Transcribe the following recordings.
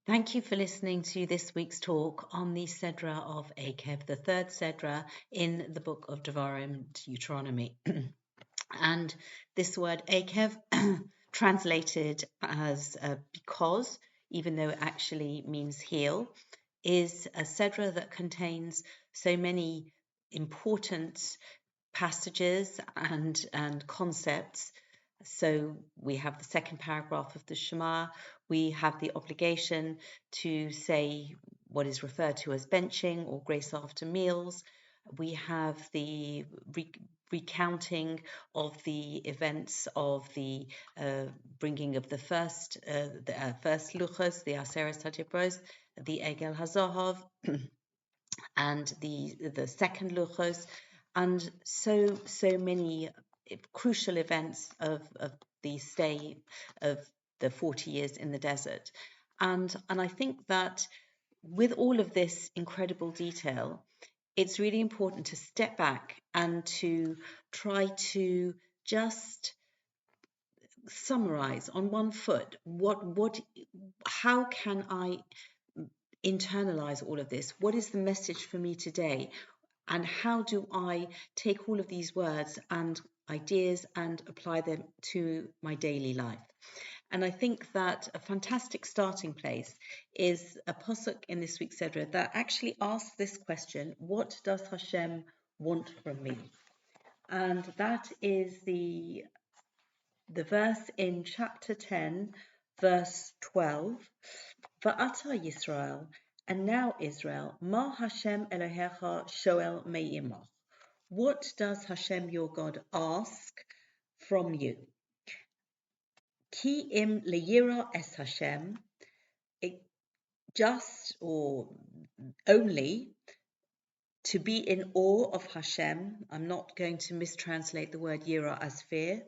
Thank you for listening to this week's talk on the Sedra of Ekev, the third Sedra in the book of Devarim, Deuteronomy. And this word Ekev, translated as because, even though it actually means heel, is a Sedra that contains so many important passages and concepts. So we have the second paragraph of the Shema. We have the obligation to say what is referred to as benching or grace after meals. We have the recounting of the events of the bringing of the first luchos, the Aseret HaDibros, the Egel HaZohov, and the second luchos, and so many crucial events of the stay of the 40 years in the desert. And I think that with all of this incredible detail, it's really important to step back and to try to just summarize on one foot how can I internalize all of this? What is the message for me today? And how do I take all of these words and ideas and apply them to my daily life? And I think that a fantastic starting place is a posuk in this week's Sedra that actually asks this question: what does Hashem want from me? And that is the verse in chapter 10, verse 12. Va'ata Yisrael, and now Israel, Ma Hashem Elohecha Shoel Me'imach. What does Hashem your God ask from you? Ki im leyira es Hashem, just or only to be in awe of Hashem. I'm not going to mistranslate the word yira as fear,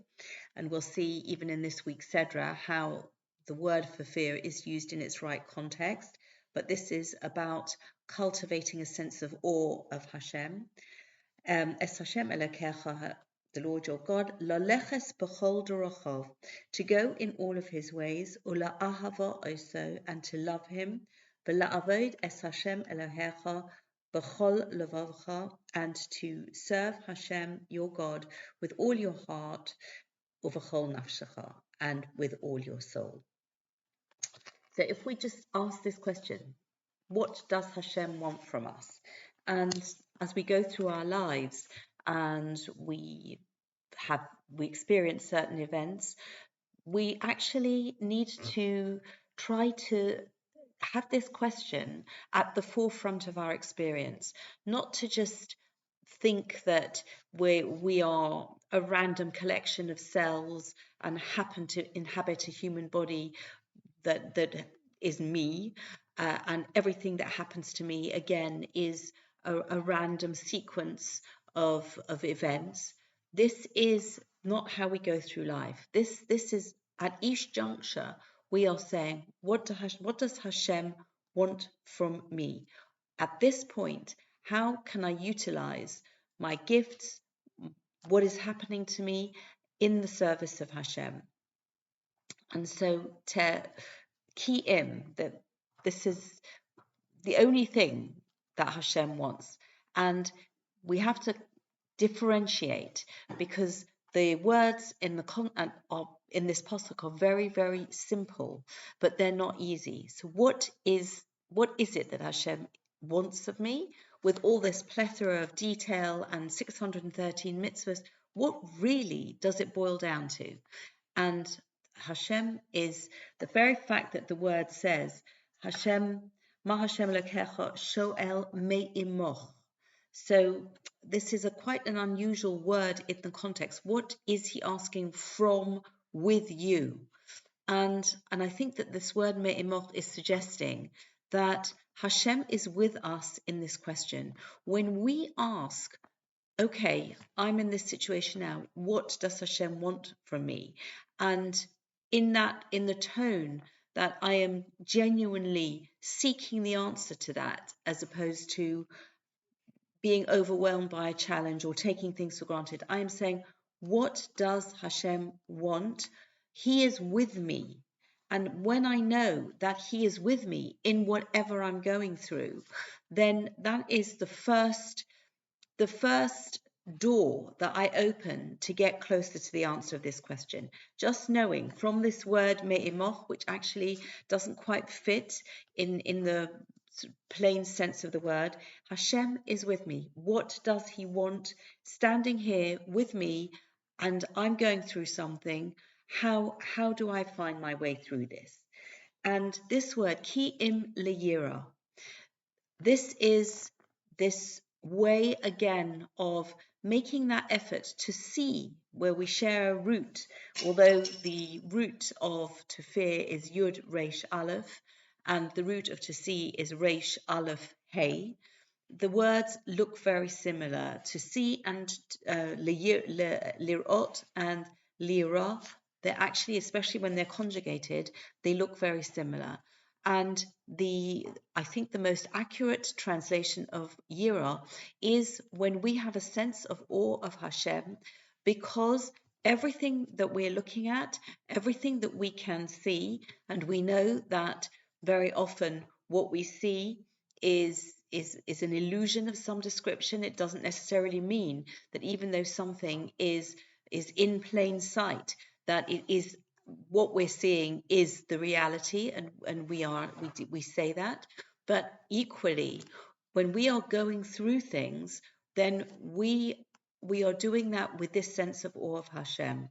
and we'll see even in this week's Sedra how the word for fear is used in its right context, but this is about cultivating a sense of awe of Hashem. Es Hashem Elokecha, the Lord your God, laleches b'chol dorochov, to go in all of his ways, ula ahava oso, and to love him, v'la'avod es Hashem Elohecha b'chol levavcha, and to serve Hashem your God with all your heart, uv'chol nafshecha, and with all your soul. So if we just ask this question, what does Hashem want from us? And as we go through our lives and we experience certain events, we actually need to try to have this question at the forefront of our experience, not to just think that we are a random collection of cells and happen to inhabit a human body that is me, and everything that happens to me again is a random sequence of events. This is not how we go through life. This is at each juncture we are saying, what does Hashem want from me? At this point, how can I utilize my gifts, what is happening to me, in the service of Hashem? And so that this is the only thing that Hashem wants. And we have to differentiate, because the words in this pasuk are very, very simple, but they're not easy. So what is it that Hashem wants of me, with all this plethora of detail and 613 mitzvahs? What really does it boil down to? And Hashem is the very fact that the word says, Hashem, Ma Hashem Elokecha Shoel Me'imoch. So this is quite an unusual word in the context. What is he asking from, with you? And I think that this word Me'imoch is suggesting that Hashem is with us in this question. When we ask, okay, I'm in this situation now, what does Hashem want from me? And in the tone that I am genuinely seeking the answer to that, as opposed to being overwhelmed by a challenge or taking things for granted, I am saying, what does Hashem want? He is with me. And when I know that He is with me in whatever I'm going through, then that is the first door that I open to get closer to the answer of this question. Just knowing from this word me'imoch, which actually doesn't quite fit in the plain sense of the word, Hashem is with me. What does He want standing here with me and I'm going through something? How do I find my way through this? And this word, ki im leyira, this is this way again of making that effort to see where we share a root, although the root of to fear is Yud Resh Aleph, and the root of to see is Resh Aleph Hey. The words look very similar. To see and lirot and lira, they're actually, especially when they're conjugated, they look very similar. And I think the most accurate translation of yira is when we have a sense of awe of Hashem, because everything that we're looking at, everything that we can see, and we know that very often what we see is an illusion of some description. It doesn't necessarily mean that even though something is in plain sight, that it is what we're seeing is the reality, and we say that. But equally, when we are going through things, then we are doing that with this sense of awe of Hashem.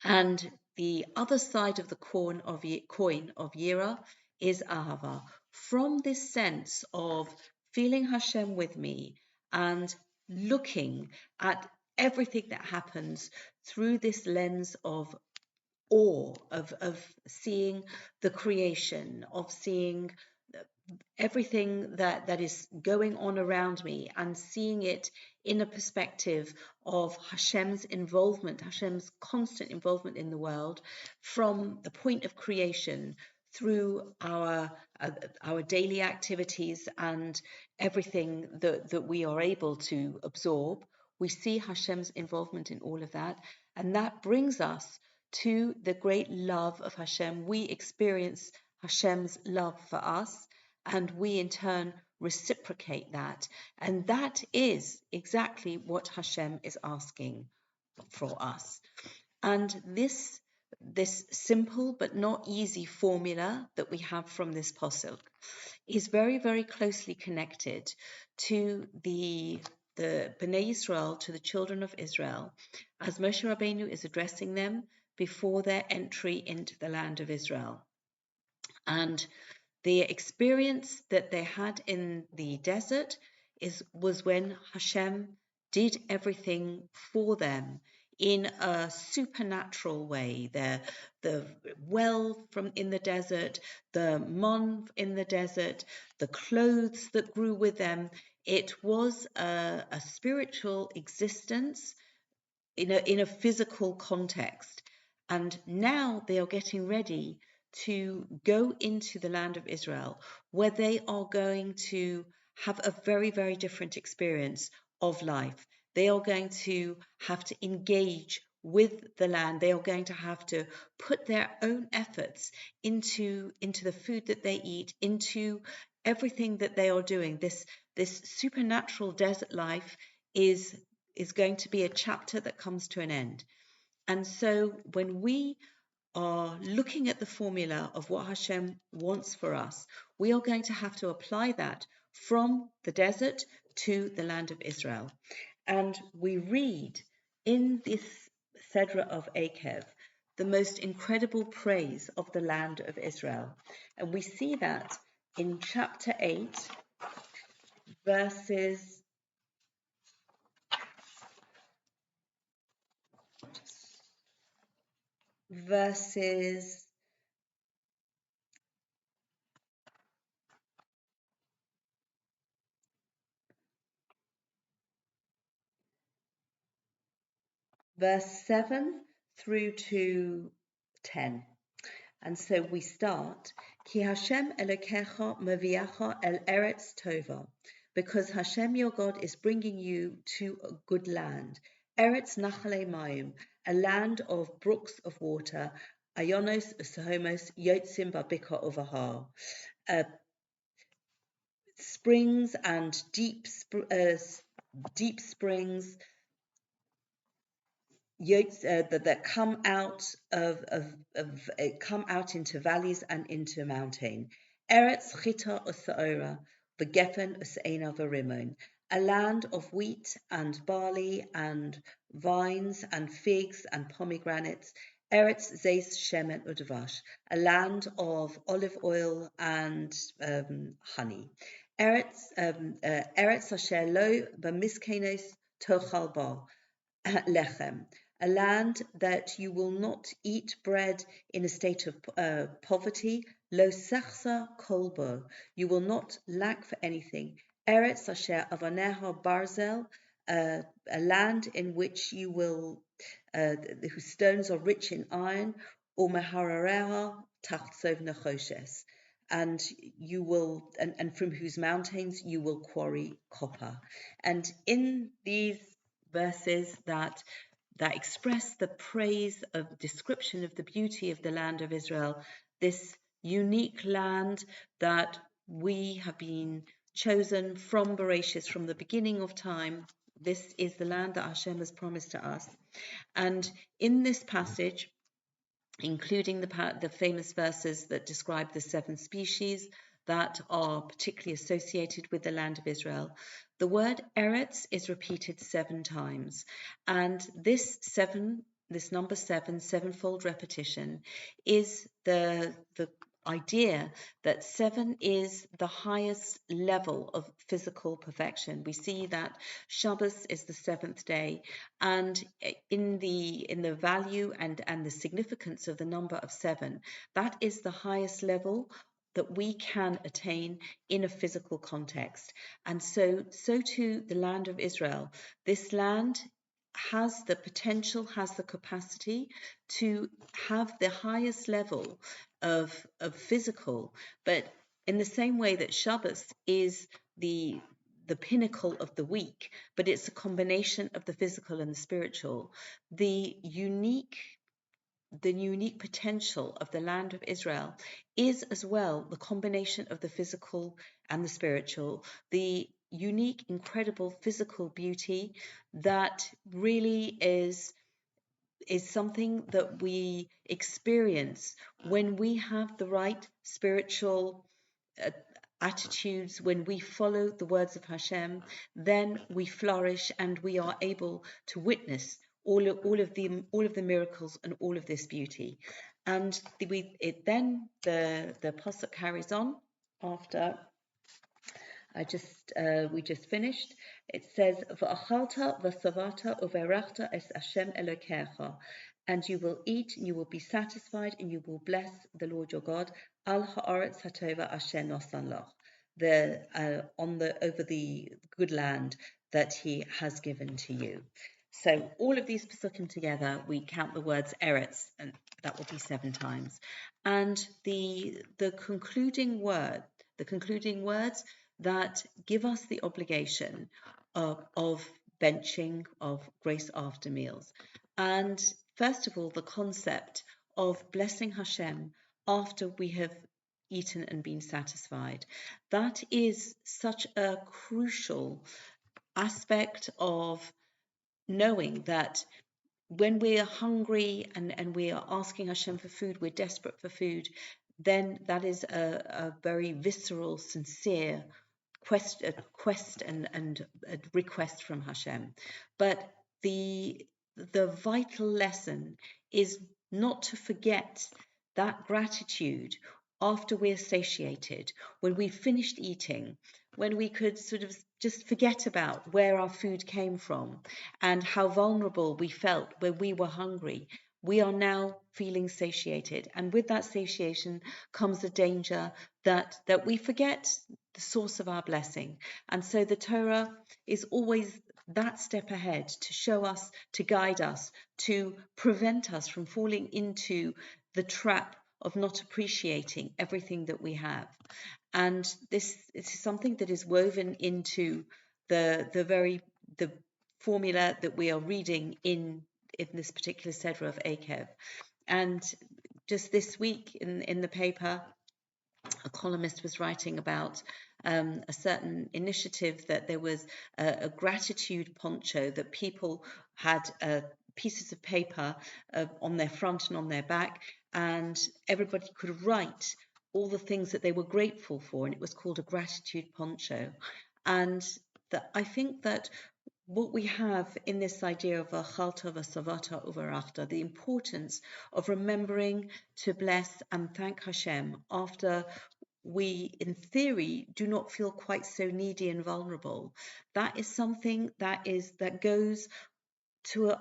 And the other side of the coin of Yira is Ahava. From this sense of feeling Hashem with me and looking at everything that happens through this lens of awe, of seeing the creation, of seeing everything that is going on around me and seeing it in a perspective of Hashem's involvement, Hashem's constant involvement in the world, from the point of creation through our daily activities and everything that we are able to absorb. We see Hashem's involvement in all of that, and that brings us to the great love of Hashem. We experience Hashem's love for us, and we in turn reciprocate that. And that is exactly what Hashem is asking for us. And this simple but not easy formula that we have from this pasuk is very, very closely connected to the Bnei Israel, to the children of Israel, as Moshe Rabbeinu is addressing them before their entry into the land of Israel. And the experience that they had in the desert was when Hashem did everything for them in a supernatural way. The well from in the desert, the man in the desert, the clothes that grew with them. It was a spiritual existence in a physical context. And now they are getting ready to go into the land of Israel, where they are going to have a very, very different experience of life. They are going to have to engage with the land. They are going to have to put their own efforts into the food that they eat, into everything that they are doing. This supernatural desert life is going to be a chapter that comes to an end. And so when we are looking at the formula of what Hashem wants for us, we are going to have to apply that from the desert to the land of Israel. And we read in this Sedra of Ekev the most incredible praise of the land of Israel. And we see that in chapter 8, verses 7 through to 10. And so we start, Ki Hashem Elokecha Maviacha El Eretz Tova, because Hashem your God is bringing you to a good land, Eretz Nachale Mayim, a land of brooks of water, Ionos Usahomos Yotzim Babika Ovahar. Springs and deep springs that come out come out into valleys and into mountain. Eretz chita usaora, v'gefen usaina v'rimon, a land of wheat and barley and vines and figs and pomegranates. Eretz zeis shemen udvash, a land of olive oil and honey. Eretz asher lo b'miskenos tochal ba. Lechem, a land that you will not eat bread in a state of poverty. Lo sechsa kolbo, you will not lack for anything. Eretz asher avaneha barzel, a land in which you will, whose stones are rich in iron. Umeharareha tachsov nechoshes, and you will, and from whose mountains you will quarry copper. And in these verses that express the praise of description of the beauty of the land of Israel, this unique land that we have been chosen from Bereshit, from the beginning of time. This is the land that Hashem has promised to us. And in this passage, including the famous verses that describe the 7 species that are particularly associated with the land of Israel, the word Eretz is repeated 7 times. And this number 7, sevenfold repetition, is the idea that 7 is the highest level of physical perfection. We see that Shabbos is the 7th day, and in the value and the significance of the number of 7, that is the highest level that we can attain in a physical context. And so too the land of Israel. This land has the potential, has the capacity to have the highest level of physical, but in the same way that Shabbos is the pinnacle of the week, but it's a combination of the physical and the spiritual. The unique potential of the land of Israel is as well the combination of the physical and the spiritual, the unique, incredible physical beauty that really is something that we experience when we have the right spiritual attitudes, when we follow the words of Hashem. Then we flourish and we are able to witness all of the miracles and all of this beauty. And then the pasuk carries on after we just finished. It says, "V'achalta v'savata uverachta es Hashem Elokecha," and you will eat, and you will be satisfied, and you will bless the Lord your God. Al haaretz hatova asher nosan lach, over the good land that He has given to you. So all of these pasukim together, we count the words Eretz, and that will be 7 times. And the concluding words that give us the obligation of benching, of grace after meals. And first of all, the concept of blessing Hashem after we have eaten and been satisfied. That is such a crucial aspect of knowing that when we are hungry and we are asking Hashem for food, we're desperate for food, then that is a very visceral, sincere quest and a request from Hashem. But the vital lesson is not to forget that gratitude after we're satiated, when we've finished eating, when we could sort of just forget about where our food came from and how vulnerable we felt when we were hungry. We are now feeling satiated, and with that satiation comes the danger that we forget the source of our blessing. And so the Torah is always that step ahead to show us, to guide us, to prevent us from falling into the trap of not appreciating everything that we have. And this is something that is woven into the formula that we are reading in this particular Seder of Ekev. And just this week in the paper, a columnist was writing about a certain initiative that there was a gratitude poncho that people had pieces of paper on their front and on their back, and everybody could write all the things that they were grateful for, and it was called a gratitude poncho. And I think that what we have in this idea of Achalta v'Savata uvarachta, the importance of remembering to bless and thank Hashem after we, in theory, do not feel quite so needy and vulnerable. That is something that goes to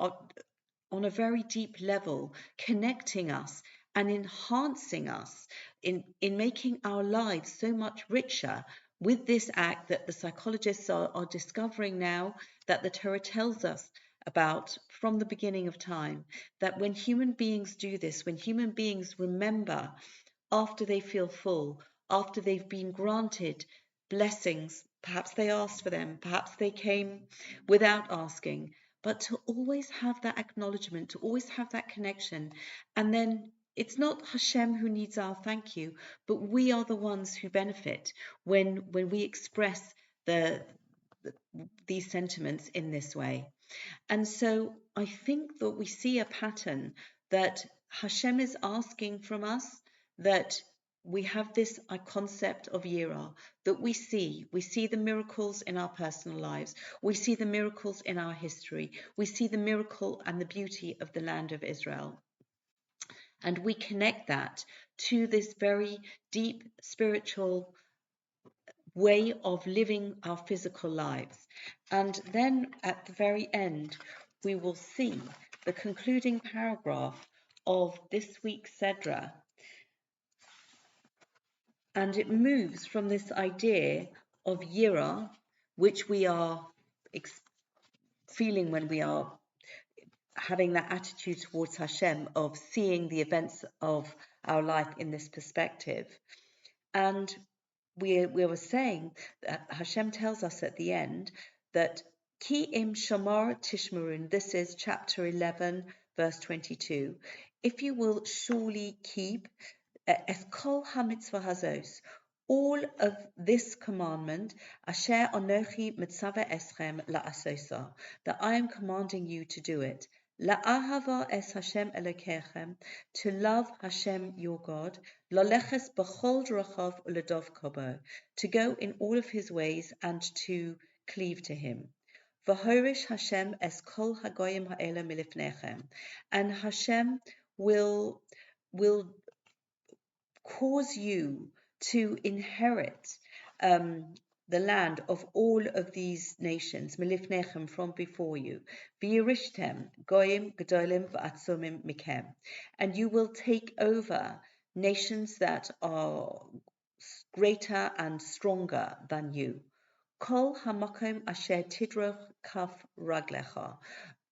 on a very deep level, connecting us and enhancing us in making our lives so much richer with this act that the psychologists are discovering now, that the Torah tells us about from the beginning of time, that when human beings do this, when human beings remember after they feel full, after they've been granted blessings, perhaps they asked for them, perhaps they came without asking, but to always have that acknowledgement, to always have that connection. And then it's not Hashem who needs our thank you, but we are the ones who benefit when we express these sentiments in this way. And so I think that we see a pattern that Hashem is asking from us, that we have this concept of Yira, that we see the miracles in our personal lives, we see the miracles in our history, we see the miracle and the beauty of the land of Israel. And we connect that to this very deep spiritual way of living our physical lives. And then at the very end, we will see the concluding paragraph of this week's Sedra. And it moves from this idea of Yira, which we are feeling when we are having that attitude towards Hashem, of seeing the events of our life in this perspective. And we were saying that Hashem tells us at the end that Ki im shamar tishmarun, this is chapter 11, verse 22. If you will surely keep es kol hamitzvah hazos, all of this commandment, asher anochi mitzaveh eschem la'asosa, that I am commanding you to do it. La'ahava es Hashem Elokechem, to love Hashem your God, loleches b'chol drachav uledov kobo, to go in all of his ways and to cleave to him. V'horish Hashem es kol hagoyim ha'ela milifnechem, and Hashem will cause you to inherit the land of all of these nations, milifnechem, from before you, v'yirishtem goyim gedolim v'atzomim mikem, and you will take over nations that are greater and stronger than you. Kol hamakom asher tidroch kaf raglecha,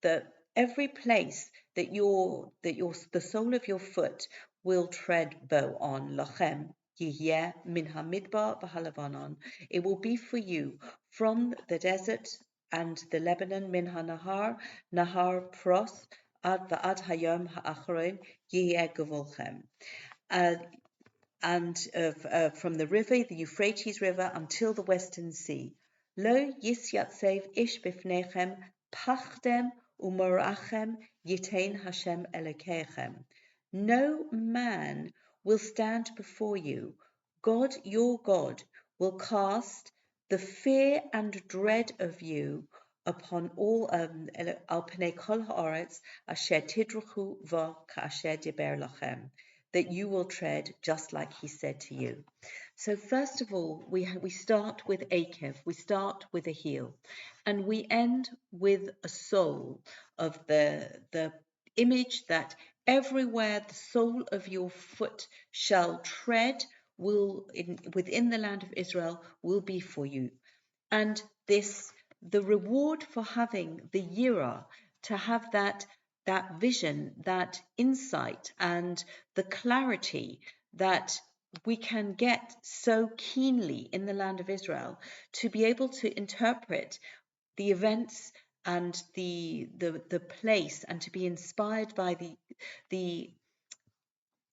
that every place that the sole of your foot will tread bow on, lachem yihyeh min hamidbar v'halavanon, it will be for you from the desert and the Lebanon, min hanahar nahar pros ad va'ad hayom ha'achron yihyeh gevolchem, and from the river, the Euphrates River, until the Western Sea. Lo yisyatsev ish bifnechem pachdem umorachem yitain Hashem Elokechem. No man will stand before you. God, your God, will cast the fear and dread of you upon all al pnei kol haaretz asher tidruchu va ka'asher diber lachem, that you will tread just like he said to you. So first of all, we start with Ekev, we start with a heel, and we end with a soul of the image that everywhere the sole of your foot shall tread within the land of Israel will be for you. And the reward for having the yira, to have that vision, that insight, and the clarity that we can get so keenly in the land of Israel, to be able to interpret the events and the place, and to be inspired by the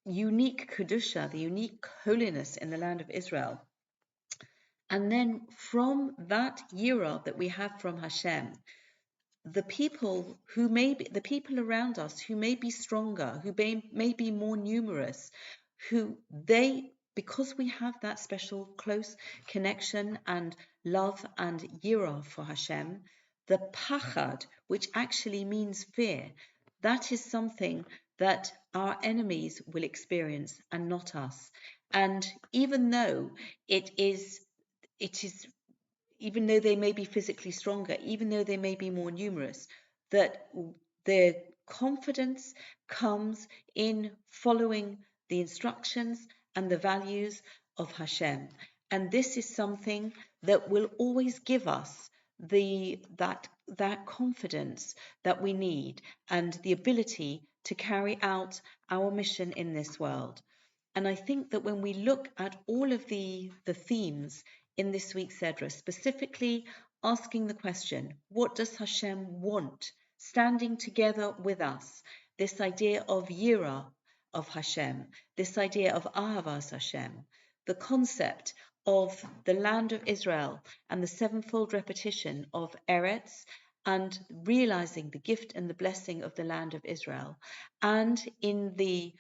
unique kedusha, the unique holiness in the land of Israel. And then from that yira that we have from Hashem, the people around us who may be stronger, who may be more numerous, because we have that special close connection and love and yira for Hashem, the pachad, which actually means fear, that is something that our enemies will experience and not us. And even though it is even though they may be physically stronger, even though they may be more numerous, that their confidence comes in following the instructions and the values of Hashem. And this is something that will always give us that confidence that we need and the ability to carry out our mission in this world. And I think that when we look at all of the themes in this week's Sedra, specifically asking the question, what does Hashem want? Standing together with us, this idea of Yira of Hashem, this idea of Ahavas Hashem, the concept of the land of Israel and the sevenfold repetition of Eretz, and realizing the gift and the blessing of the land of Israel, and in the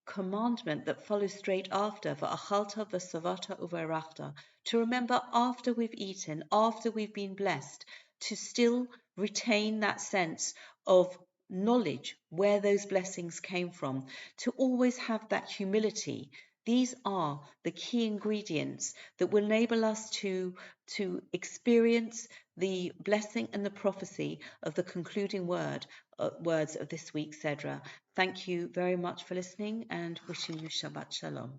commandment that follows straight after, va'achalta v'savata uvarachta, to remember after we've eaten, after we've been blessed, to still retain that sense of knowledge where those blessings came from, to always have that humility. These are the key ingredients that will enable us to experience the blessing and the prophecy of the concluding words of this week's Sedra. Thank you very much for listening and wishing you Shabbat Shalom.